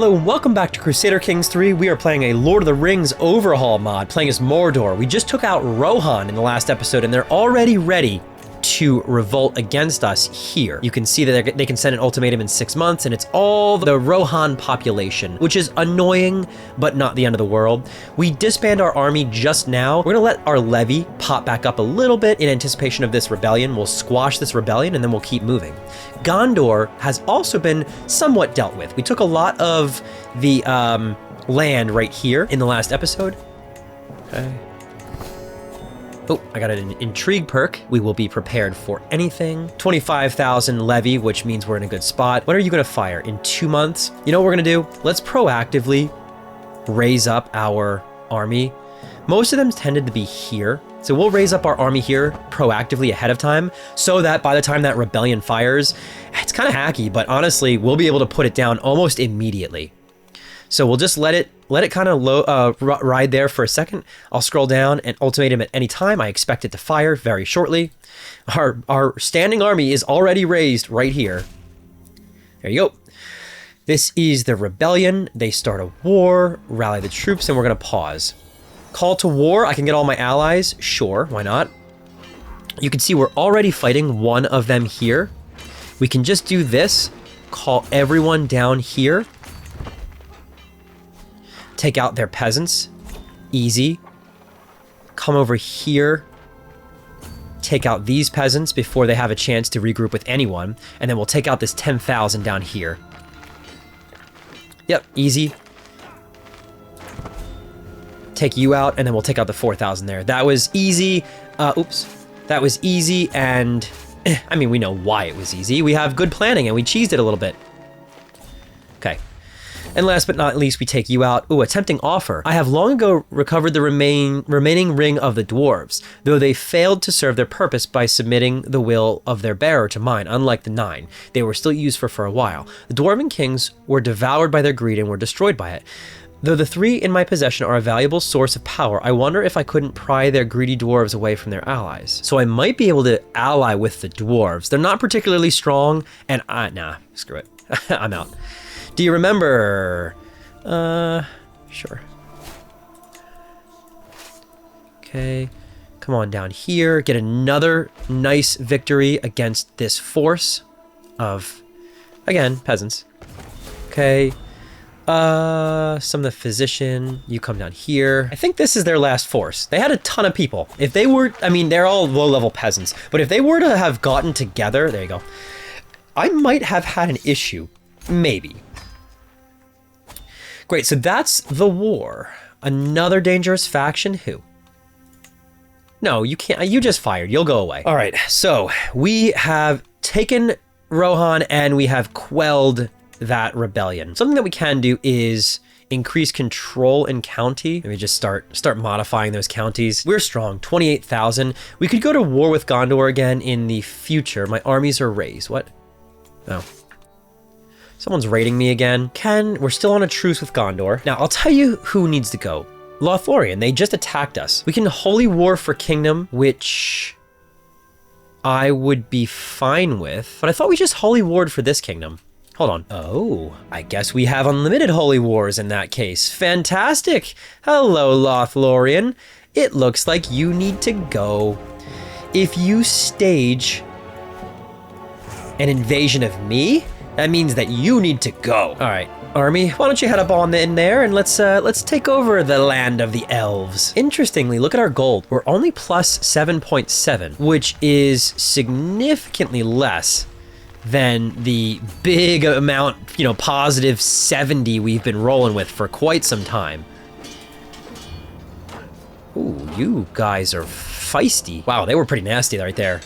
Hello and welcome back to Crusader Kings 3. We are playing a Lord of the Rings overhaul mod, playing as Mordor. We just took out Rohan in the last episode and they're already ready to revolt against us here. You can see that they can send an ultimatum in 6 months and it's all the Rohan population, which is annoying, but not the end of the world. We disband our army just now. We're gonna let our levy pop back up a little bit in anticipation of this rebellion. We'll squash this rebellion and then we'll keep moving. Gondor has also been somewhat dealt with. We took a lot of the land right here in the last episode. Okay. Oh, I got an intrigue perk. We will be prepared for anything. 25,000 levy, which means we're in a good spot. When are you gonna fire? In 2 months? You know what we're gonna do? Let's proactively raise up our army. Most of them tended to be here. So we'll raise up our army here proactively ahead of time so that by the time that rebellion fires, it's kind of hacky, but honestly, we'll be able to put it down almost immediately. So we'll just let it kind of ride there for a second. I'll scroll down and ultimatum at any time. I expect it to fire very shortly. Our standing army is already raised right here. There you go. This is the rebellion. They start a war, rally the troops, and we're gonna pause. Call to war. I can get all my allies. Sure, why not? You can see we're already fighting one of them here. We can just do this. Call everyone down here. Take out their peasants. Easy. Come over here. Take out these peasants before they have a chance to regroup with anyone. And then we'll take out this 10,000 down here. Yep, easy. Take you out, and then we'll take out the 4,000 there. That was easy. Oops. That was easy, and I mean, we know why it was easy. We have good planning, and we cheesed it a little bit. Okay. And last but not least, we take you out. Ooh, a tempting offer. I have long ago recovered the remaining ring of the dwarves, though they failed to serve their purpose by submitting the will of their bearer to mine, unlike the 9. They were still used for a while. The dwarven kings were devoured by their greed and were destroyed by it. Though the 3 in my possession are a valuable source of power, I wonder if I couldn't pry their greedy dwarves away from their allies. So I might be able to ally with the dwarves. They're not particularly strong, and nah, screw it. I'm out. Do you remember? Sure. Okay, come on down here. Get another nice victory against this force of, again, peasants. Okay. Some of the physician, you come down here. I think this is their last force. They had a ton of people. If they were, I mean, they're all low-level peasants, but if they were to have gotten together, there you go, I might have had an issue. Maybe. Great, so that's the war. Another dangerous faction, who? No, you can't, you just fired, you'll go away. All right, so we have taken Rohan and we have quelled that rebellion. Something that we can do is increase control in county. Let me just start modifying those counties. We're strong, 28,000. We could go to war with Gondor again in the future. My armies are raised. What? Oh. Someone's raiding me again. We're still on a truce with Gondor. Now, I'll tell you who needs to go. Lothlórien, they just attacked us. We can holy war for kingdom, which I would be fine with, but I thought we just holy warred for this kingdom. Hold on. Oh, I guess we have unlimited holy wars in that case. Fantastic. Hello, Lothlórien. It looks like you need to go. If you stage an invasion of me, that means that you need to go. All right, army, why don't you head up on in there and let's take over the land of the elves. Interestingly, look at our gold. We're only plus 7.7, which is significantly less than the big amount, you know, positive 70 we've been rolling with for quite some time. Ooh, you guys are feisty. Wow, they were pretty nasty right there.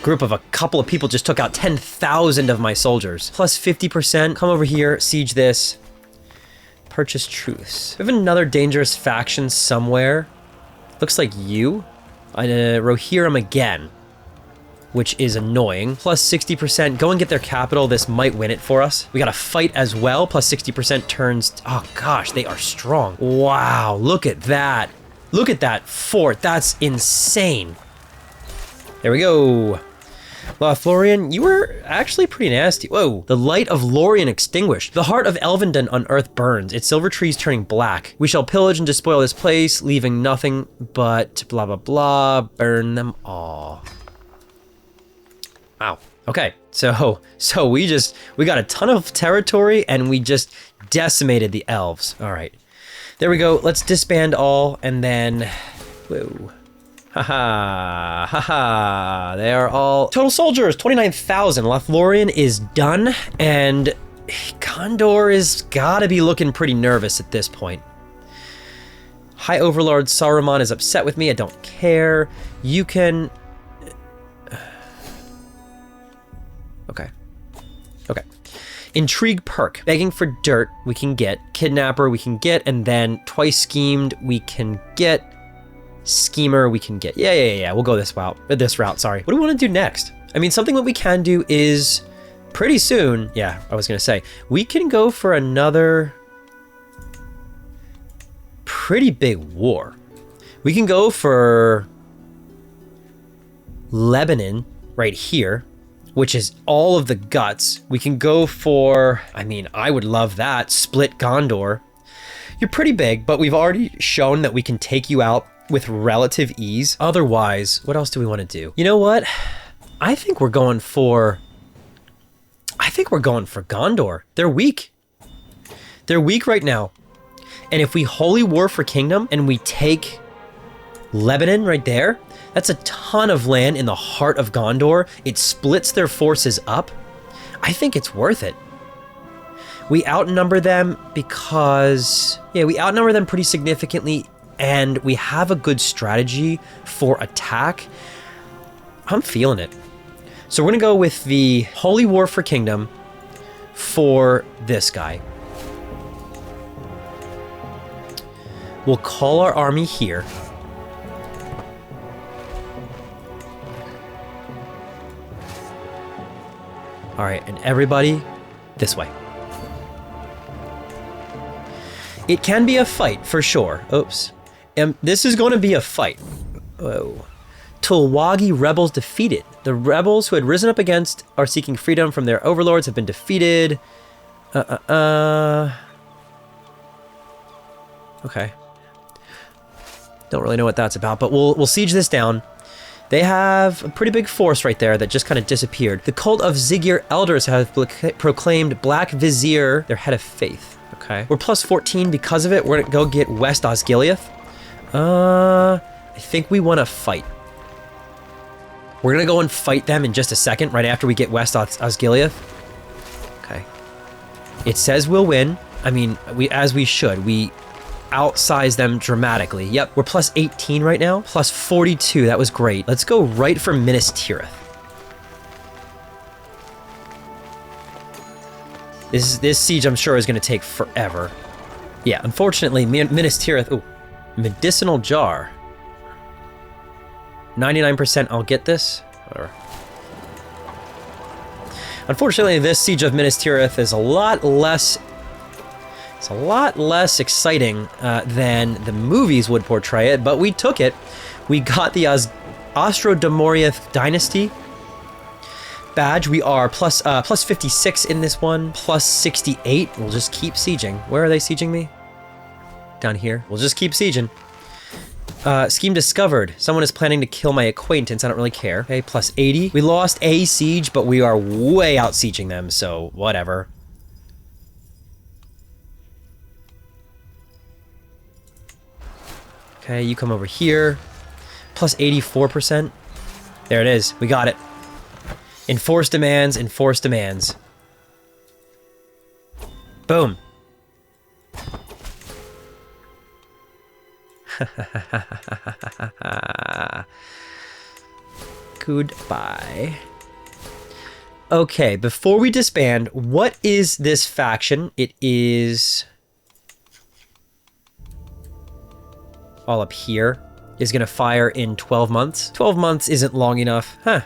Group of a couple of people just took out 10,000 of my soldiers. Plus 50%. Come over here, siege this. Purchase truce. We have another dangerous faction somewhere. Looks like you. Rohirrim again, which is annoying. Plus 60%. Go and get their capital. This might win it for us. We got to fight as well. Plus 60% turns. Oh gosh, they are strong. Wow, look at that. Look at that fort. That's insane. There we go. Lothlórien, you were actually pretty nasty. Whoa. The light of Lorien extinguished. The heart of Elvendon on earth burns. Its silver trees turning black. We shall pillage and despoil this place, leaving nothing but blah, blah, blah. Burn them all. Wow. Okay. So we got a ton of territory and we just decimated the elves. All right. There we go. Let's disband all and then, whoa. Haha, haha, they are all total soldiers, 29,000. Lothlorien is done, and Gondor is gotta be looking pretty nervous at this point. High Overlord Sauron is upset with me, I don't care. You can... Okay. Okay. Intrigue perk, begging for dirt we can get, kidnapper we can get, and then twice schemed we can get. Schemer we can get. Yeah. We'll go this route, sorry. What do we want to do next? I mean, something that we can do is pretty soon. Yeah, I was going to say, we can go for another pretty big war. We can go for Lebanon right here, which is all of the guts. We can go for, I mean, I would love that. Split Gondor. You're pretty big, but we've already shown that we can take you out with relative ease. Otherwise, what else do we want to do? You know what? I think we're going for Gondor. They're weak. They're weak right now. And if we holy war for kingdom and we take Lebanon right there, that's a ton of land in the heart of Gondor. It splits their forces up. I think it's worth it. We outnumber them because, yeah, we outnumber them pretty significantly. And we have a good strategy for attack. I'm feeling it. So we're going to go with the Holy War for Kingdom for this guy. We'll call our army here. All right, and everybody this way. It can be a fight for sure. Oops. This is going to be a fight. Whoa. Tulwagi rebels defeated. The rebels who had risen up against are seeking freedom from their overlords have been defeated. Okay. Don't really know what that's about, but we'll siege this down. They have a pretty big force right there that just kind of disappeared. The cult of Zigir elders have proclaimed Black Vizier their head of faith. Okay. We're plus 14 because of it. We're gonna go get West Osgiliath. I think we want to fight. We're gonna go and fight them in just a second, right after we get West Osgiliath. Okay. It says we'll win. I mean, as we should. We outsize them dramatically. Yep, we're plus 18 right now. Plus 42, that was great. Let's go right for Minas Tirith. This siege, I'm sure, is going to take forever. Yeah, unfortunately, Minas Tirith... Ooh, medicinal jar. 99% I'll get this. Whatever. Unfortunately, this siege of Minas Tirith is a lot less... It's a lot less exciting than the movies would portray it, but we took it. We got the Ostrodomoriath dynasty badge. We are plus 56 in this one, plus 68. We'll just keep sieging. Where are they sieging me? Down here. We'll just keep sieging. Scheme discovered. Someone is planning to kill my acquaintance. I don't really care. Okay, plus 80. We lost a siege, but we are way out sieging them, so whatever. Okay, you come over here. Plus 84%. There it is. We got it. Enforce demands, enforce demands. Boom. Goodbye. Okay, before we disband, what is this faction? It is... all up here. Is going to fire in 12 months. 12 months isn't long enough. Huh.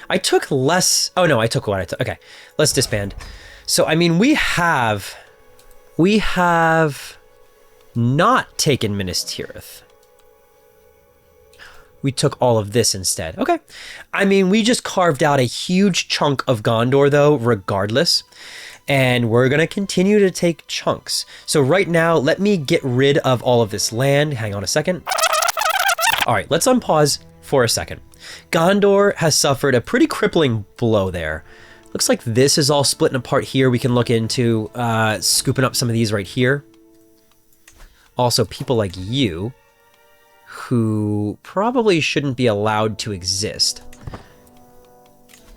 I took less... Oh, no, I took what I took. Okay, let's disband. So, I mean, we have not taken Minas Tirith. We took all of this instead. Okay. I mean, we just carved out a huge chunk of Gondor, though, regardless. And we're going to continue to take chunks. So right now, let me get rid of all of this land. Hang on a second. All right, let's unpause for a second. Gondor has suffered a pretty crippling blow there. Looks like this is all splitting apart here. We can look into scooping up some of these right here. Also, people like you, who probably shouldn't be allowed to exist.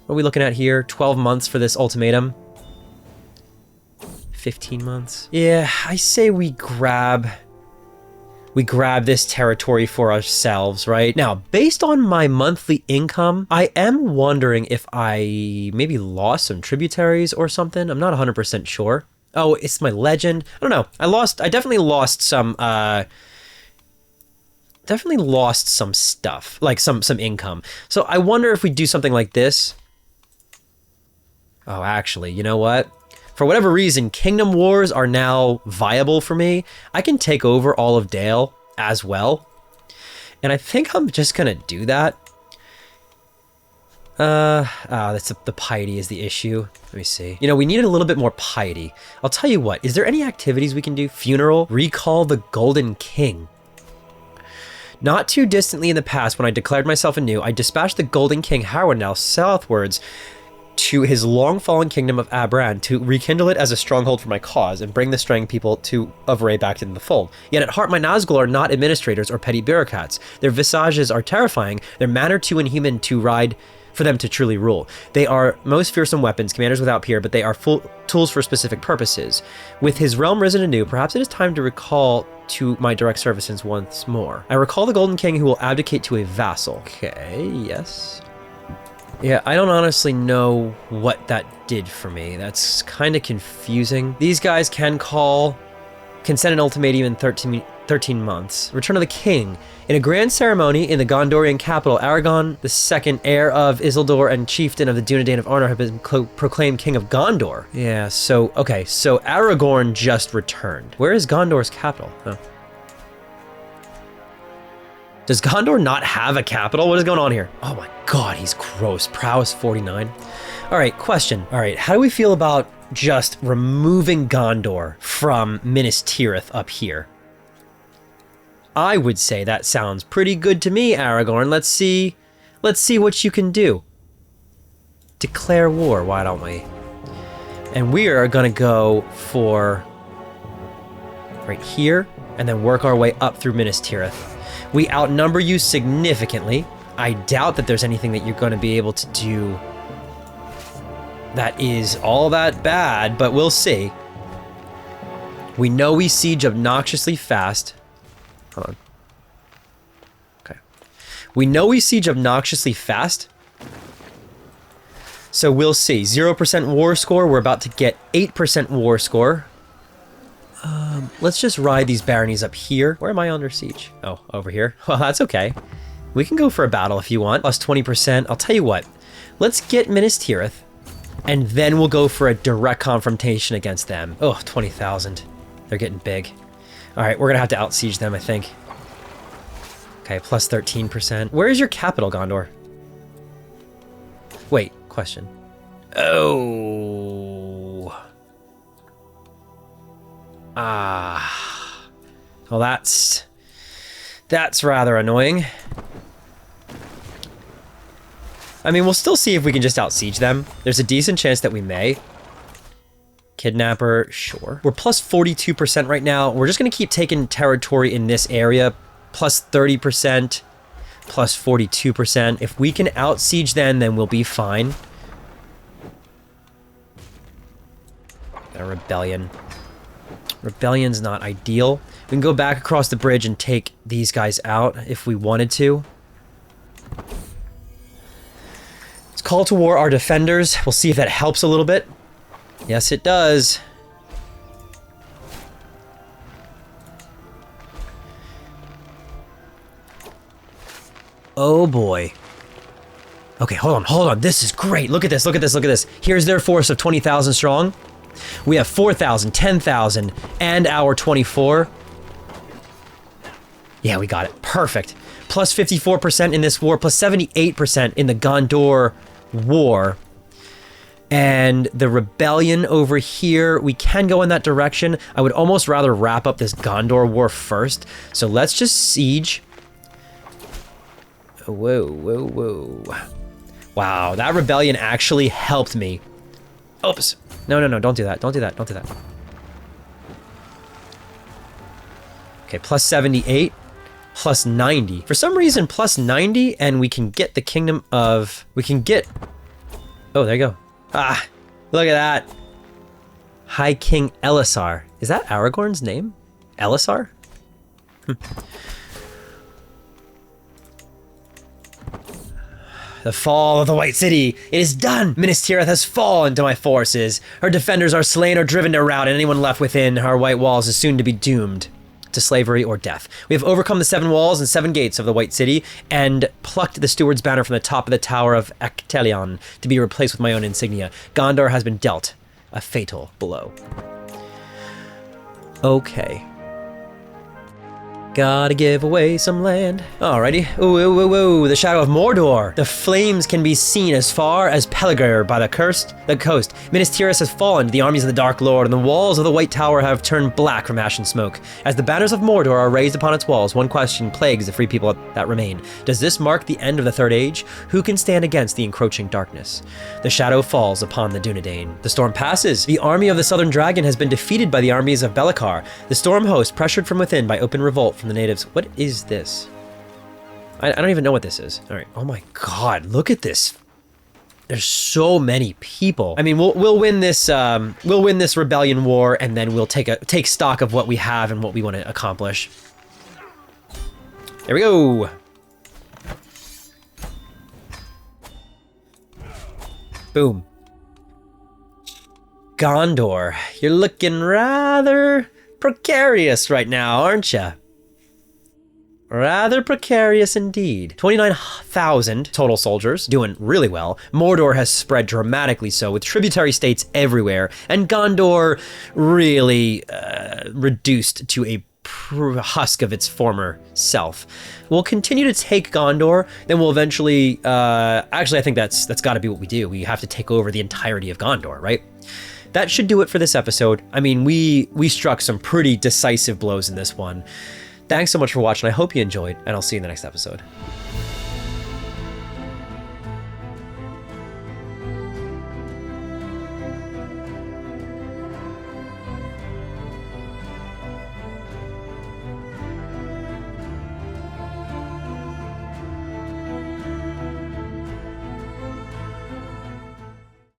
What are we looking at here? 12 months for this ultimatum. 15 months. Yeah, I say we grab this territory for ourselves, right? Now, based on my monthly income, I am wondering if I maybe lost some tributaries or something. I'm not 100% sure. Oh, it's my legend. I don't know. I definitely lost some, stuff, like some income. So I wonder if we do something like this. Oh, actually, you know what? For whatever reason, Kingdom Wars are now viable for me. I can take over all of Dale as well. And I think I'm just gonna do that. That's the piety is the issue. Let me see. You know, we needed a little bit more piety. I'll tell you what, is there any activities we can do? Funeral, recall the Golden King. Not too distantly in the past, when I declared myself anew, I dispatched the Golden King Harwindel southwards to his long-fallen kingdom of Abran to rekindle it as a stronghold for my cause and bring the straying people of Ray back into the fold. Yet at heart my Nazgul are not administrators or petty bureaucrats. Their visages are terrifying, their manner too inhuman to ride for them to truly rule. They are most fearsome weapons, commanders without peer, but they are full tools for specific purposes. With his realm risen anew, perhaps it is time to recall to my direct services once more. I recall the Golden King who will abdicate to a vassal. Okay, yes. Yeah, I don't honestly know what that did for me. That's kind of confusing. These guys can send an ultimatum in 13 months. Return of the King. In a grand ceremony in the Gondorian capital, Aragorn, the second heir of Isildur and chieftain of the Dunedain of Arnor, have been proclaimed King of Gondor. Yeah, so Aragorn just returned. Where is Gondor's capital? Oh. Does Gondor not have a capital? What is going on here? Oh my god, he's gross. Prowess 49. All right, question. All right, how do we feel about just removing Gondor from Minas Tirith up here? I would say that sounds pretty good to me, Aragorn. Let's see what you can do. Declare war, why don't we? And we are gonna go for right here and then work our way up through Minas Tirith. We outnumber you significantly. I doubt that there's anything that you're going to be able to do that is all that bad, but we'll see. We know we siege obnoxiously fast. Hold on. Okay. We know we siege obnoxiously fast. So we'll see. 0% war score. We're about to get 8% war score. Let's just ride these baronies up here. Where am I under siege? Oh, over here. Well, that's okay. We can go for a battle if you want. Plus 20%. I'll tell you what. Let's get Minas Tirith, and then we'll go for a direct confrontation against them. Oh, 20,000. They're getting big. All right, we're going to have to out-siege them, I think. Okay, plus 13%. Where is your capital, Gondor? Wait, question. Oh... well, that's rather annoying. I mean, we'll still see if we can just out-siege them. There's a decent chance that we may. Kidnapper, sure. We're plus 42% right now. We're just going to keep taking territory in this area. Plus 30%, plus 42%. If we can out-siege them, then we'll be fine. A rebellion. Rebellion's not ideal. We can go back across the bridge and take these guys out if we wanted to. Let's call to war our defenders. We'll see if that helps a little bit. Yes, it does. Oh boy. Okay, hold on. This is great. Look at this. Here's their force of 20,000 strong. We have 4,000, 10,000, and our 24. Yeah, we got it. Perfect. Plus 54% in this war, plus 78% in the Gondor war. And the rebellion over here, we can go in that direction. I would almost rather wrap up this Gondor war first. So let's just siege. Whoa, whoa, whoa. Wow, that rebellion actually helped me. Oops. No, no, no, don't do that. Don't do that. Don't do that. Okay, plus 78, plus 90. For some reason, plus 90, and we can get the kingdom of... We can get... Oh, there you go. Ah, look at that. High King Elisar. Is that Aragorn's name? Elisar? The fall of the White City. It is done. Minas Tirith has fallen to my forces. Her defenders are slain or driven to rout, and anyone left within our white walls is soon to be doomed to slavery or death. We have overcome the 7 walls and 7 gates of the White City and plucked the steward's banner from the top of the Tower of Ecthelion to be replaced with my own insignia. Gondor has been dealt a fatal blow. Okay. Gotta give away some land. Alrighty. Ooh, ooh, ooh, ooh. The shadow of Mordor. The flames can be seen as far as Peligir by the coast. Minas Tirith has fallen to the armies of the Dark Lord, and the walls of the White Tower have turned black from ash and smoke. As the banners of Mordor are raised upon its walls, one question plagues the free people that remain. Does this mark the end of the Third Age? Who can stand against the encroaching darkness? The shadow falls upon the Dunedain. The storm passes. The army of the Southern Dragon has been defeated by the armies of Belikar. The storm host, pressured from within by open revolt from the natives. What is this? I don't even know what this is. All right. Oh my God, look at this. There's so many people. I mean, we'll win this rebellion war, and then we'll take stock of what we have and what we want to accomplish. There we go. Boom. Gondor, you're looking rather precarious right now, aren't you? Rather precarious indeed. 29,000 total soldiers, doing really well. Mordor has spread dramatically so, with tributary states everywhere, and Gondor really reduced to a husk of its former self. We'll continue to take Gondor, then we'll eventually... actually, I think that's got to be what we do. We have to take over the entirety of Gondor, right? That should do it for this episode. I mean, we struck some pretty decisive blows in this one. Thanks so much for watching. I hope you enjoyed, and I'll see you in the next episode.